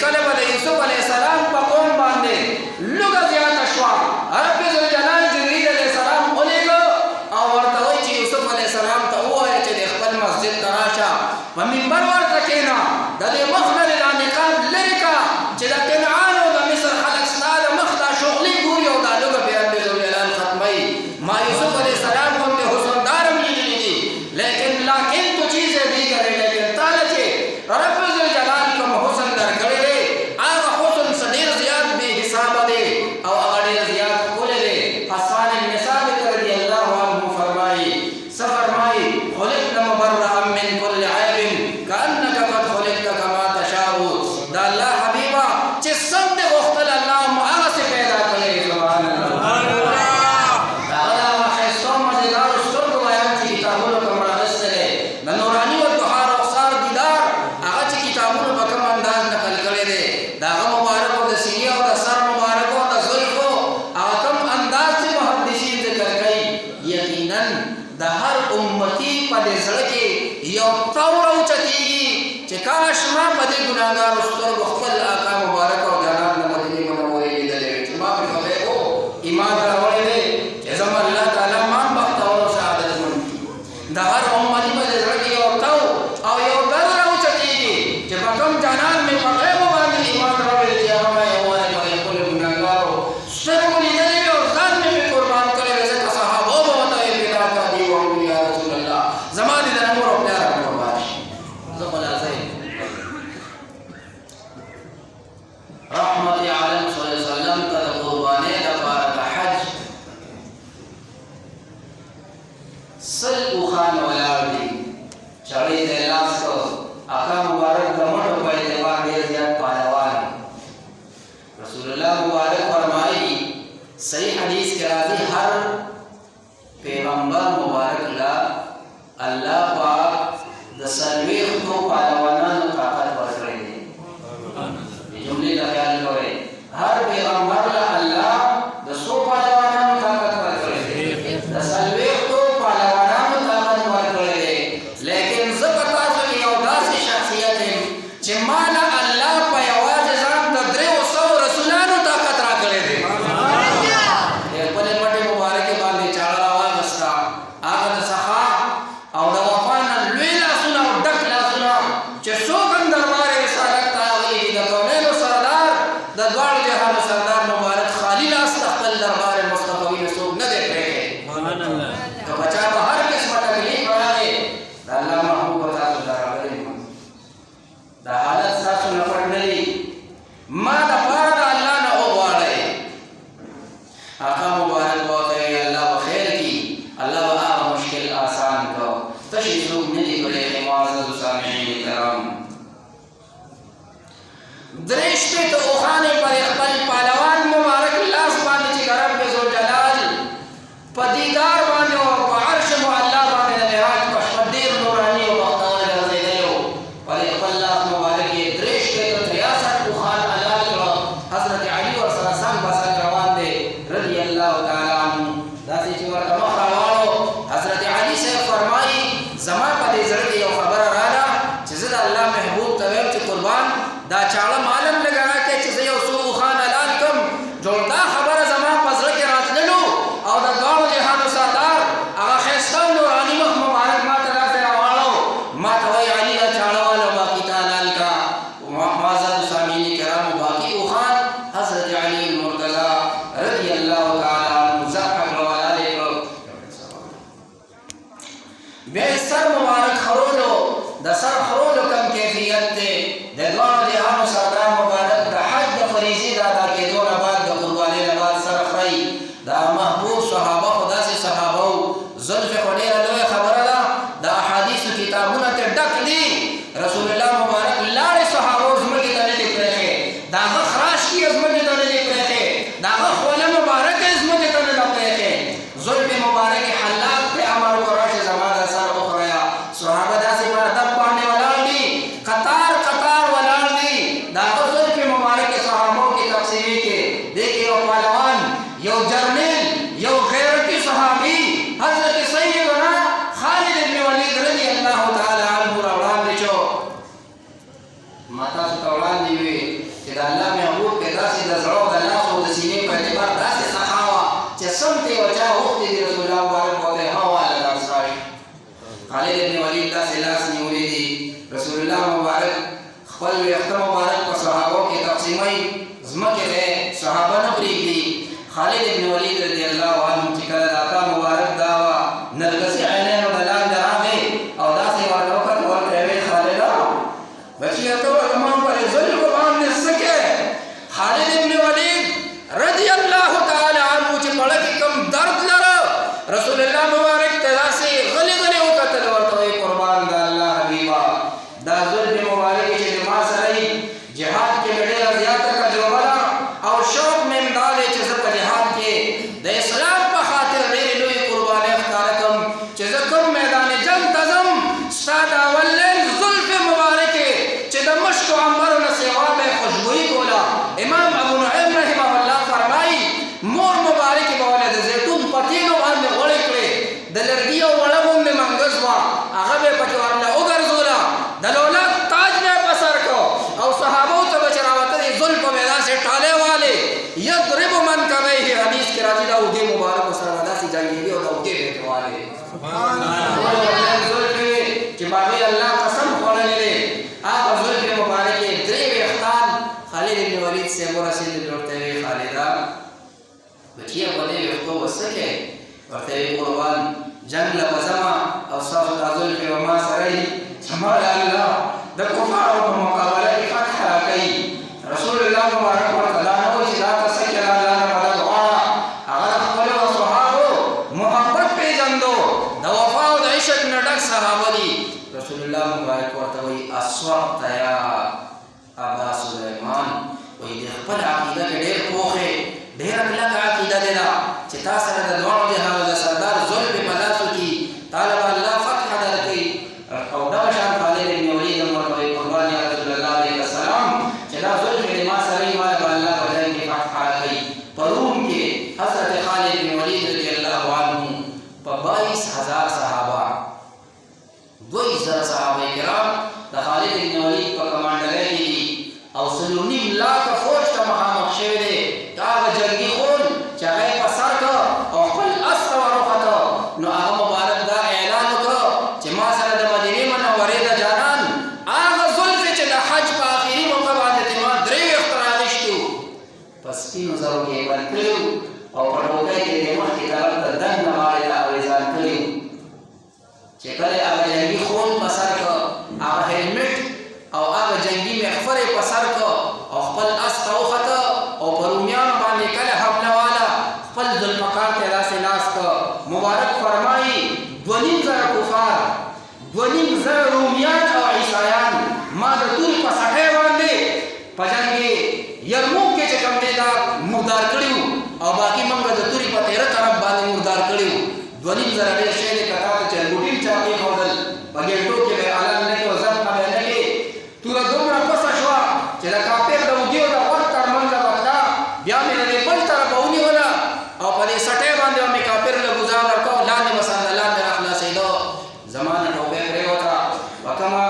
کله به یوسف علیه السلام په قوم باندې لږه زیاته شوه رب ذوالجلال جبریل علیه السلام ولېږه او ورته وایي چې یوسف علیه السلام ته ووایه چې د خپل مسجد ته راشه په منبر ورته کښېنه د دې مخ نه دا نقاب لرې کړه چې د کنعان او د مصر خلک ستا د مخ دا شغلې ګوري او دا لږه بې رب ذوالجلال ختموي ما یوسف علیه السلام غوندې حسندارم لیدلي دي لیکن تو چیزیں دیگر ہے لیکن تعالیٰ کہ رب ذوالجلال کو حسن در کرے دے آغا حسن صدیر زیاد بے حساب دے او اغڑی زیاد کھولے دے حسان بن ثابت رضی اللہ عنہ فرمائی سفرمائی خلقت مبرئا من كل عیب کانک قد خلقت کما تشاء دا اللہ حبیبا چه سند غختل اللہ آغا سے پیدا کرے سبحان اللہ دا خیستوں مزیدار استر کو بیان کی کتابوں کا مرادسترے د نورانی و دوحا رخسار دیدار هغه چې کتابونو په کوم انداز نقل کړی دی د هغه مبارکو د سینې او د سر مبارکو د زلفو هغه کوم انداز چې محدثین ذکر کوي یقینا د هر امتي په دې زړه کې یو تور اوچتېږي چې کاش ما په دې ګناهګارو سترګو خپل آقا مبارک او جناب د مدینې منورې لیدلی وي چې ما پرې خدای او ایمان راوړی دی چې زما الله تعالی ما بختور او سعادتمند د هر امتي په دې زړه کې یو تو او یو در راوچتېږي چې په کوم جانان مې په غیبو باندې ایمان راوړی چې هغه ما یوازې په خپلو ګناهګارو سترګو لیدلی وي او ځان مې پرې قربان کړی وی ځکه صحابو به ورته ویل فدا کا دي وعمري یا رسول الله زما دې د مور او پلار قربان شي زه خلاصوي رحمت عالم صلی الله علیه وسلم ته د قربانۍ لپاره د حج سل اوښان ولاړ دي چړې ته یې لاس کړ آقا مبارک د مټو په اعتبار ډېر زیات پهلوان رسول الله مبارک فرمایي صحیح حدیث کې راځي هر پیغمبر مبارک لا الله پاک د څلوېښتو پهلوانانو طاقت ورکړی دی جملې ته خیال کوئ هر پیغمبر لا الله د څو پهلوانانو طاقت ورکړی دی د څلوېښتو پهلوانانو طاقت ورکړی دی لیکن زه په تاسو کې یو داسې شخصیت یم چې ما له الله په یوازې ځان د 300 رسولانو طاقت راکړی دی د خپلې مټې مبارکې باندې چاړه راواغسته هغه د سخا او د وفا نه لوی لاسونه او ډک لاسونه چې څوک هم دربار رسالت ته راغلي دي د کونینو سردار د دواړو جهانو سردار مبارک خالي لاس د خپل دربار مصطفوي نه څوک نه دی پرېښی که په چا به هر قسمه تکلیف راغی د الله محبوب به تاسو ته راغلی دا حالت ستاسو نه پټ نه دي ما دپاره د الله نه وغواړئ آقا مبارک به ورته وایي الله به خیر کړي الله به هغه مشکل آسان کړو تشې څوک نه دي پرېښی معززو سامعین کرام 3 اوښانې پر خپل پهلوان مبارک لاس باندې چې رب ذوالجلال په دیدار باندې او په عرش معلا باندې د معراج په شپه ډېر نوراني او بختور ګرځېدلی و پر خپل لاس مبارک یې 63 اوښان حلال کړه حضرت علي ورسره څنګ په څنګ روان دی رضی الله تعالی عنه داسې چې ورته مخ راواړو حضرت علي صاحب فرمایي زما په دې زړه کې یو خبره راغله چې زه د الله محبوب ته ویم چې قربان دا چاړه مالم لږه راکړې چې زه یو څو اوښان حلال کړم جوړ دا خبره زما په زړه کې راتللو او د دواړو جهانو سردار هغه ښایسته او نوراني مخ مبارک ما ته داسې راواړو ما ته وایي علي دا چاړه والا باقي ته حلال کړه معززو سامعین کرامو باقي اوښان حضرت علي المرتضی رضی الله تعالی عنه ذبح کړه حلال یې کړه بیا یې سر مبارک خرولو د سر خرولو کم کیفیت دی د دواړو جهانو سردار مبارک د حج د فریضې د ادا کېدو نه بعد د قربانۍ نه بعد سر خورئ دا محبوب صحابه خو داسې صحابه وو زلف خو ډېره لویه خبره ده د احادیثو کتابونه ترې ډک دي رسول الله مبارک لاړې صحابو ځمکې ته نه دي پرېښې د هغه خراشکي یې ځمکې ته نه دي پرېښې د هغه خوله مبارکه یې ځمکې ته نه ده پرېښې زلف مبارکې حلاق پرې امر وکړ راشئ زما دا سر وخوریه صحابه داسې په ادب باندې ولاړ دي قطار قطار ولاړ دي د هغه زلف مبارکې صحابو کې تقسیمې کې دې کې یو پهلوان یو جرنیل یو غیرتي صحابي حضرت سیدنا خالد بن ولید رضی الله تعالی عنه را وړاندې شو ما تاسو ته وړاندې وي چې د الله محبوب کې داسې د زړه د لاس او د سینې په اعتبار داسې سخاوه چې سمت یې وچا وختې د رسول الله مبارک بوته هواله د افسرای خالد ابن ولید داسې لاس نیولې دي رسول الله مبارک خپل ویښته مبارک په صحابو کې تقسیموي ځمکې دی صحابه نه پرېږدي خالد ابن ولید رضی الله عنه چې کله د اکا مبارک دا وه نرګسي عینینو د لاندې راغی او داسې ورته وکتل ورته یې ویل خالده بچیه ته زما پر ظلم باندې څه کوې خالد ابن ولید رضی الله تعالی عنه چې پړه کې کوم درد لره رسول الله مبارک ته داسې غلی غلی وکتل ورته وایي قربان د الله حبیبه دا ظلم مبارک چې د ما سره یې جهاد کې مې ډېره زیاته تجربه ده او شوق مې هم دا دی چې زه په جهاد کې د اسلام په خاطر ډېرې لویې قربانۍ ښکاره کړم چې زه کوم میدان جنګ ته ځم ستا د اول لیل زلفې مبارکې چې د مشکو عنبرو نه سوا به یې خوشبويي کوله امام ابو نعیم رحمه الله فرمایي مور مبارکې به ولې د زیتون په تیلو باندې غوړې کړې د لرګي او وړه غوندې منګز وه هغه به یې پکې ورله وګرځوله د لولک تاج به یې په سر کو او صحابو ته به چې راوتلې زلفو به یې داسې ټالې والې یضرب منکبیه حدیث کې راځي دا اوږې مبارکو سره به داسې جنګېدي او د اوږې به یې والې زلفې چې باغې الله قسم خوړلی دی هغه زلفې مبارکې درې ویښتان خالد ابن ولید صاحب ورسېدل ورته یې ویې خالده بچیه په دې ویښتو به څه کوې ورته یې قربان جنګ له به ځمه او ستاسو دا زلفې به ما سره وي چې ما له الله د کفارو په مقابله کې فتح راکوي رسول الله مبارک ورته دا نه وایي چې دا ته څه کوې الله نه مدد غواړه هغه د خپلو صحابو محبت پېژندو د وفا او د عشق نه ډک صحابه دي رسول الله مبارک ورته وایي اصوبت یا ابا سلیمان وایي د خپل عقیده کې ډېر پوخ یې ډېره کلکه عقیده دی ده چې تا سره د دواړو جهانو د سردار زلفې په لاسو کې طالب الله فتح درکوي او دغه شان خالد ابن ولید هم ورته وایي قربان یا رسول الله علیه السلام چې دا زلفې د ما سره یې ماله به الله په جنګ کې فتح راکوي په روم کې حضرت خالد ابن ولید رضی الله عنه په 22,000 صحابه 2,000 صحابه کرام د خالد ابن ولید په کمانډرۍ کې دي او 3.5 لاکه فوج ته مخامخ شوی دی دا هغه جنګي خون چې هغه یې په سر کړ او خپل اس ته وروخته نو هغه مبارک دا اعلان وکړ چې ما سره د مدینې منورې د جانان هغه زلفې چې د حج په آخري موقع باندې ترې ما 3 ویښته رانیشتي وو په سپینو زرو کې یې بند کړي او په ټوکۍ کې یې مخکې طرف ته دنګه غاړې ته اوریزان کړي چې کله یې هغه جنګي خون په سر کړ هغه هیلمټ او هغه جنګي محفر یې په سر کړ او خپل اس ته وخته او په رومیانو باندې کله حمله واله خپل ذوالفقار ته داسې لاس کړ مبارک فرمایي 2,500 کفار 2,500 رومیان او عیسایان ما د تورې په سټۍ باندې په جنګ یرموک کې چې کوم دی دا مردار کړي وو او باقي موږ د تورې په تېره طرف باندې مردار کړي وو 2,500 ډېر شی دی که تا ته چرګوټي چا کېښودل په ګېټو کې به یې علم نه کړي او زخمه به یې نه کړي توره دومره پسه شوه چې د کافر د اوږې او د غوږ تر منځه به تله بیا مې د دې بل طرفه ونیوله او په دې سټۍ باندې به مې کافر له ګزار ورکړ لاندې به سره د لاندې را خلاصېده زما نه ټوپۍ پرېوته په کومه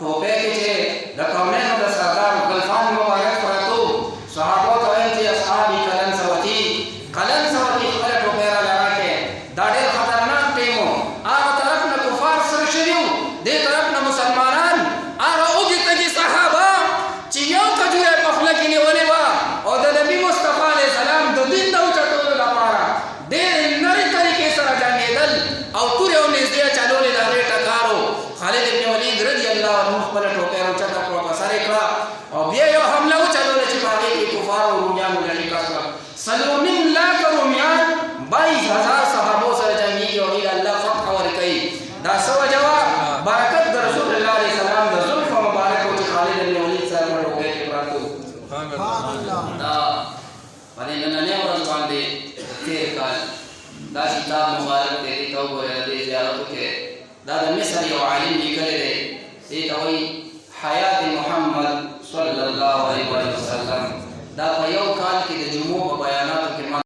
ټوپۍ کې چې د قومینو د سردار غلفان مبارک پرتو صحابو ته ویل چې اصحابي قلنسوتي خپله ټوپۍ راله راکړې دا ډېر خطرناک ټیم و هغه طرف نه کفار سره شوي وو دې طرف نه مسلمانان هغه اوږې تږي صحابه چې یو کجوره یې په خوله کې نیولې وه او د نبي مصطفی علیه السلام د دین د اوچتولو لپاره ډېرې نرۍ طریقې سره جنګېدل او تورې او نېزې یې چلولې د هغې ټکار و خالد ابن ولید رضی الله عنه خپله ټوپۍ راوچته کړه په سر یې کړه او بیا یو حمله وچلوله چې په هغې کې کفارو او رومیانو لړې کړه 3.5 لاکه رومیان 22,000 صحابو سره جنګېږي او هغې الله فتح ورکوي دا څه وجه وه برکت د رسول الله علیه السلام د زلفو مبارکو چې خالد ابن ولید صاحب په ټوپۍ کې پراته وو دا په دې نننۍ ورځ باندې تېر کال دا کتاب مبارک دی دې ته وګورئ د دې زیارتو کې دا د مصر یو عالم لیکلی دی دې ته وایي حیات محمد صلی الله علیه وسلم دا په یو کال کې د جمعو په